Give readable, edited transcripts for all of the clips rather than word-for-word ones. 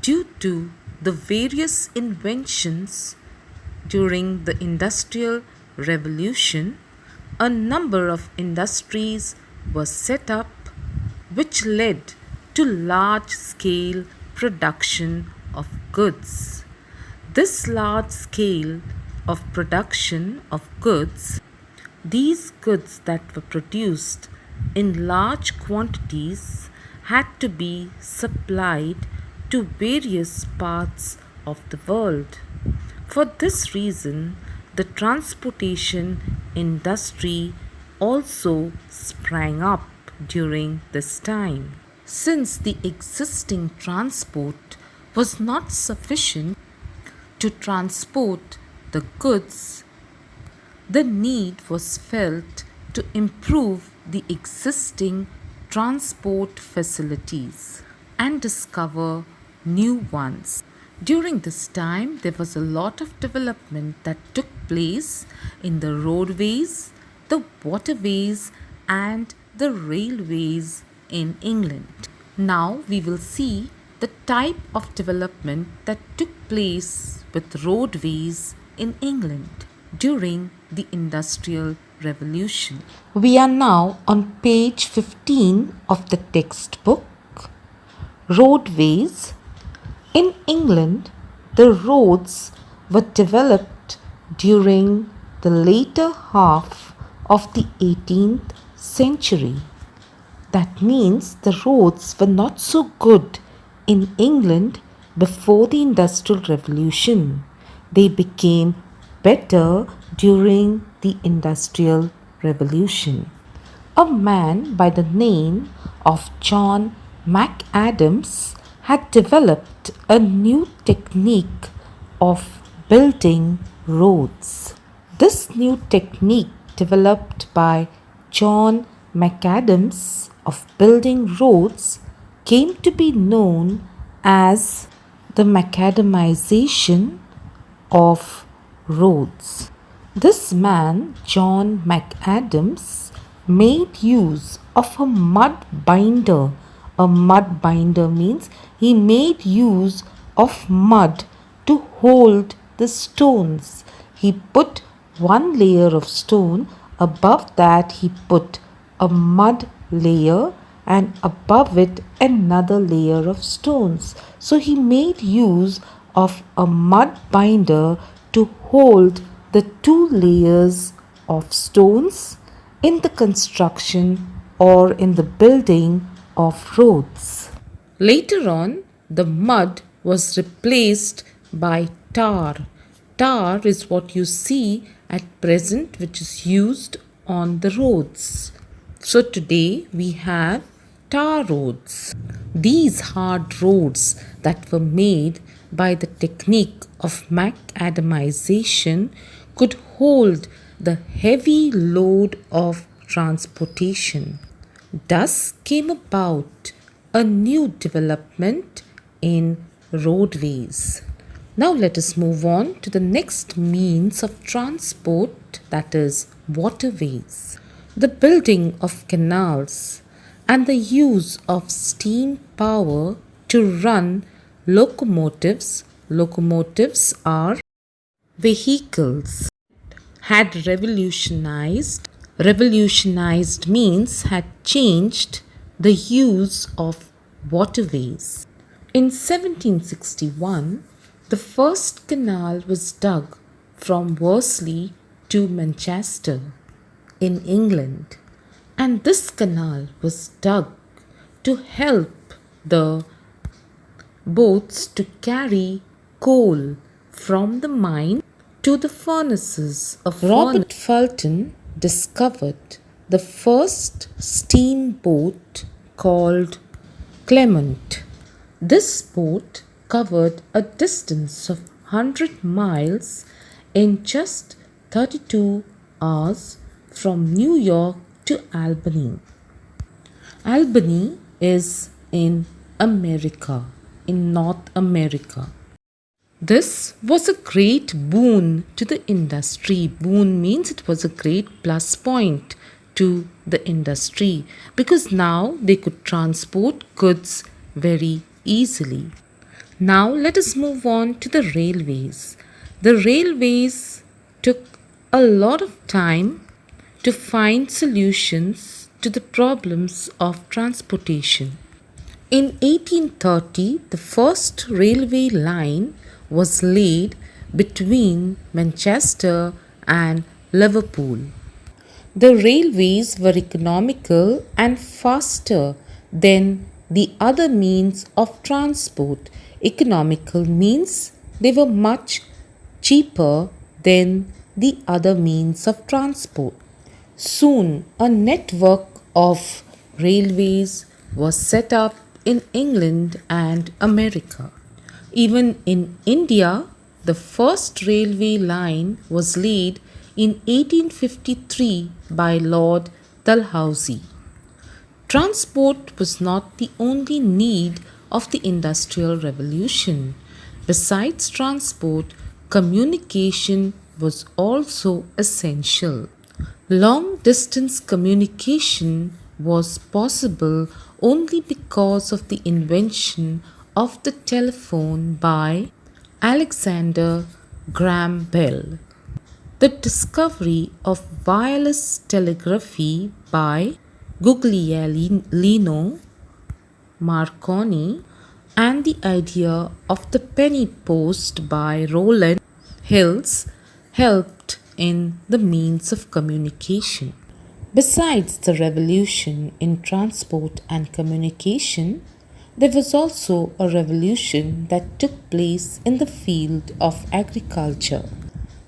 Due to the various inventions during the Industrial Revolution, a number of industries were set up which led to large scale production of goods. This large scale of production of goods, these goods that were produced in large quantities had to be supplied to various parts of the world. For this reason, the transportation industry also sprang up during this time. Since the existing transport was not sufficient to transport the goods, the need was felt to improve the existing transport facilities and discover new ones. During this time, there was a lot of development that took place in the roadways, the waterways, and the railways in England. Now we will see the type of development that took place with roadways in England during the Industrial Revolution. We are now on page 15 of the textbook. Roadways. In England, the roads were developed during the later half of the 18th century. That means the roads were not so good in England before the Industrial Revolution. They became better during the Industrial Revolution. A man by the name of John McAdams had developed a new technique of building roads. This new technique developed by John McAdams of building roads came to be known as the macadamization of roads. This man, John McAdams, made use of a mud binder. A mud binder means he made use of mud to hold the stones. He put one layer of stone, above that he put a mud layer, and above it another layer of stones. So he made use of a mud binder to hold the two layers of stones in the construction or in the building of roads. Later on, the mud was replaced by tar. Tar is what you see at present, which is used on the roads. So today we have tar roads. These hard roads that were made by the technique of macadamization could hold the heavy load of transportation. Thus came about a new development in roadways. Now let us move on to the next means of transport, that is waterways. The building of canals and the use of steam power to run locomotives. Locomotives are vehicles. Had revolutionized means had changed the use of waterways. In 1761, the first canal was dug from Worsley to Manchester in England, and this canal was dug to help the boats to carry coal from the mine to the furnaces of Robert Fulton discovered the first steamboat called Clement. This boat covered a distance of 100 miles in just 32 hours from New York to Albany. Albany is in America, in North America. This was a great boon to the industry. Boon means it was a great plus point to the industry because now they could transport goods very easily. Now let us move on to the railways. The railways took a lot of time to find solutions to the problems of transportation. In 1830, the first railway line was laid between Manchester and Liverpool. The railways were economical and faster than the other means of transport. Economical means they were much cheaper than the other means of transport. Soon, a network of railways was set up in England and America. Even in India, the first railway line was laid in 1853 by Lord Dalhousie. Transport was not the only need of the Industrial Revolution. Besides transport, communication was also essential. Long distance communication was possible only because of the invention of the telephone by Alexander Graham Bell. The discovery of wireless telegraphy by Guglielmo Marconi and the idea of the penny post by Rowland Hills helped in the means of communication. Besides the revolution in transport and communication, there was also a revolution that took place in the field of agriculture.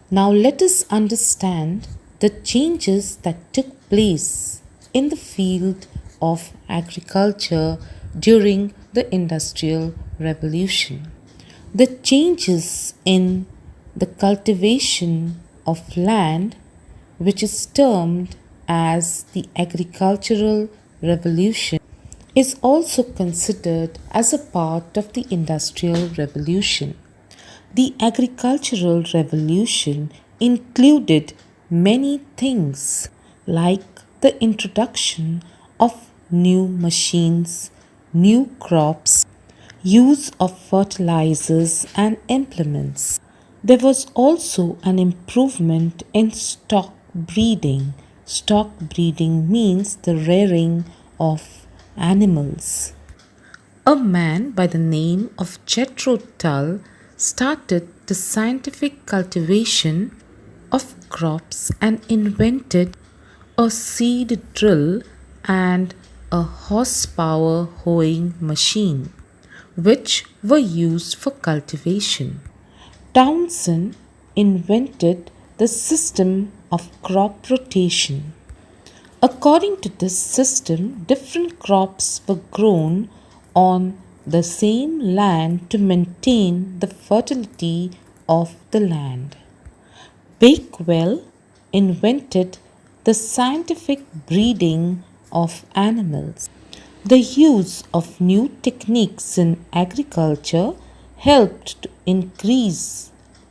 Now let us understand the changes that took place in the field of agriculture during the Industrial Revolution. The changes in the cultivation of land, which is termed as the Agricultural Revolution, is also considered as a part of the Industrial Revolution. The Agricultural Revolution included many things like the introduction of new machines, new crops, use of fertilizers and implements. There was also an improvement in stock breeding. Stock breeding means the rearing of animals. A man by the name of Jethro Tull started the scientific cultivation of crops and invented a seed drill and a horsepower hoeing machine, which were used for cultivation. Townsend invented the system of crop rotation. According to this system, different crops were grown on the same land to maintain the fertility of the land. Bakewell invented the scientific breeding of animals. The use of new techniques in agriculture helped to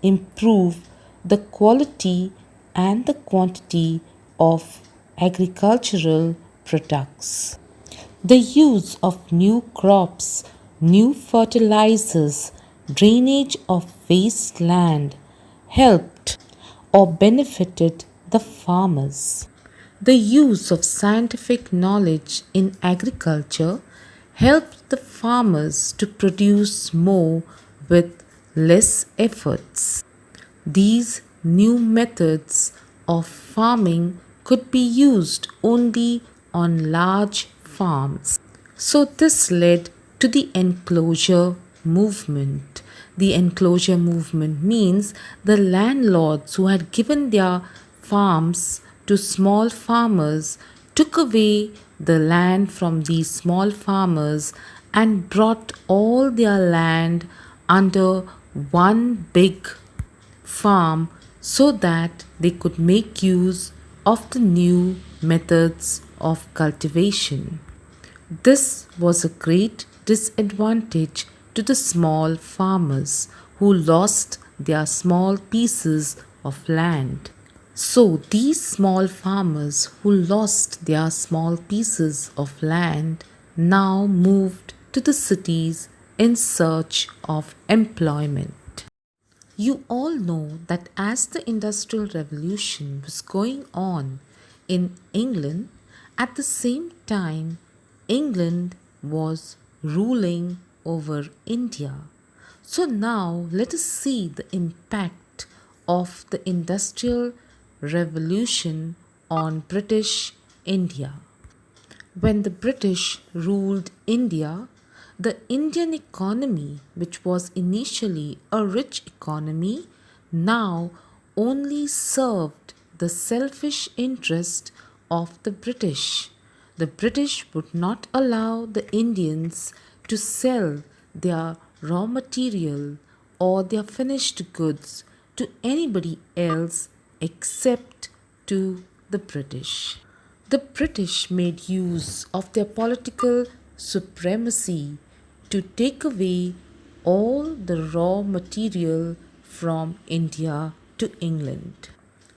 improve the quality and the quantity of agricultural products. The use of new crops, new fertilizers, drainage of wasteland helped or benefited the farmers. The use of scientific knowledge in agriculture helped the farmers to produce more with less efforts. These new methods of farming could be used only on large farms. So, this led to the enclosure movement. The enclosure movement means the landlords who had given their farms to small farmers took away the land from these small farmers and brought all their land under one big farm so that they could make use of the new methods of cultivation. This was a great disadvantage to the small farmers who lost their small pieces of land. So, these small farmers who lost their small pieces of land now moved to the cities in search of employment. You all know that as the Industrial Revolution was going on in England, at the same time, England was ruling over India. So now let us see the impact of the Industrial Revolution on British India. When the British ruled India, the Indian economy, which was initially a rich economy, now only served the selfish interest of the British. The British would not allow the Indians to sell their raw material or their finished goods to anybody else except to the British. The British made use of their political supremacy to take away all the raw material from India to England.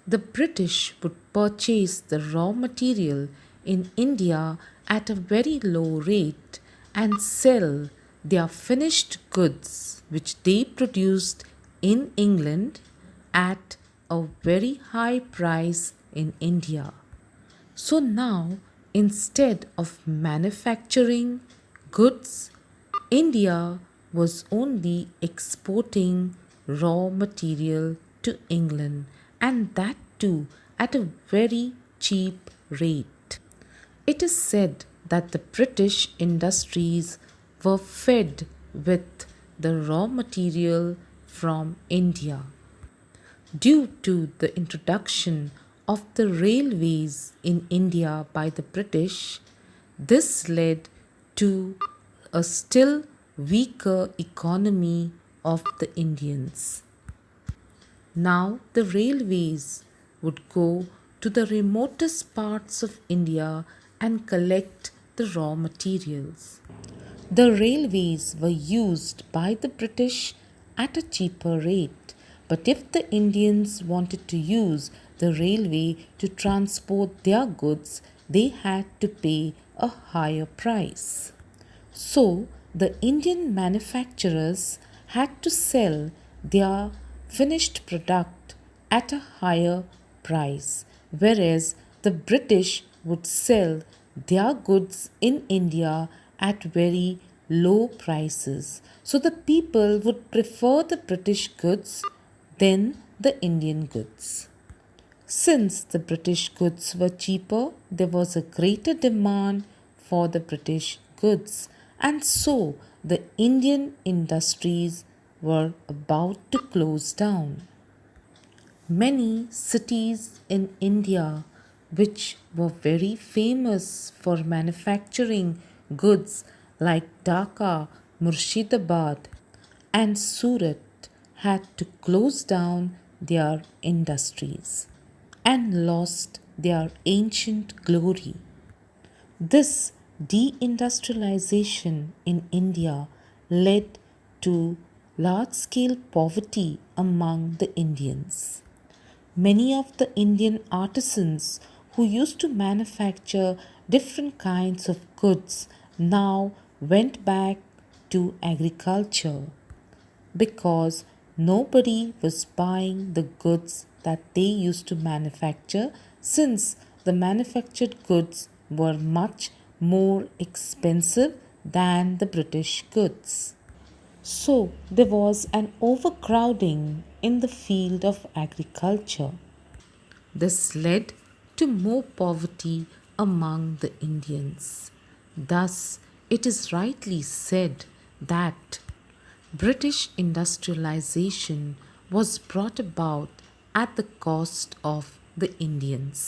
The British would purchase the raw material in India at a very low rate and sell their finished goods, which they produced in England, at a very high price in India. So now, instead of manufacturing goods, India was only exporting raw material to England, and that too at a very cheap rate. It is said that the British industries were fed with the raw material from India. Due to the introduction of the railways in India by the British, this led to a still weaker economy of the Indians. Now the railways would go to the remotest parts of India and collect the raw materials. The railways were used by the British at a cheaper rate, but if the Indians wanted to use the railway to transport their goods, they had to pay a higher price. So, the Indian manufacturers had to sell their finished product at a higher price, whereas the British would sell their goods in India at very low prices. So the people would prefer the British goods than the Indian goods. Since the British goods were cheaper, there was a greater demand for the British goods, and so the Indian industries were about to close down. Many cities in India, which were very famous for manufacturing goods like Dhaka, Murshidabad, and Surat, had to close down their industries and lost their ancient glory. This deindustrialization in India led to large scale poverty among the Indians. Many of the Indian artisans who used to manufacture different kinds of goods now went back to agriculture because nobody was buying the goods that they used to manufacture, since the manufactured goods were much more expensive than the British goods. So there was an overcrowding in the field of agriculture. This led to more poverty among the Indians. Thus, it is rightly said that British industrialization was brought about at the cost of the Indians.